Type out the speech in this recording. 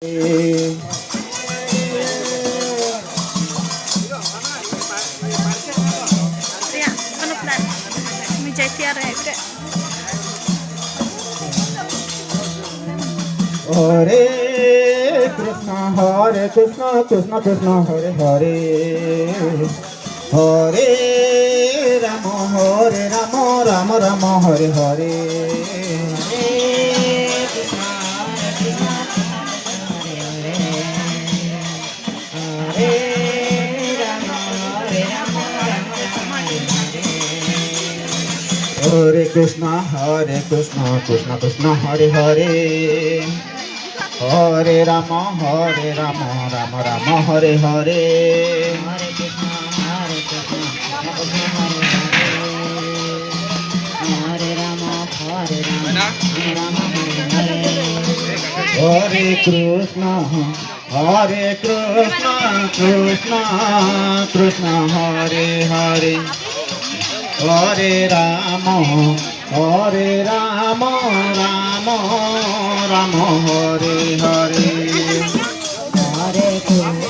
Hare Krishna, Krishna Krishna, Hare Hare, Hare Rama, Rama Rama, Hare Hare, Hare Krishna, Krishna Krishna, Hare Hare, Hare Rama, Rama Rama, Hare Hare, Hare Krishna, Krishna Krishna, Hare Rama, Rama Hare Hare, Hare Krishna, Krishna Krishna, Hare Hare, Hare Rama, Rama Rama, Hare Hare, Hare Krishna.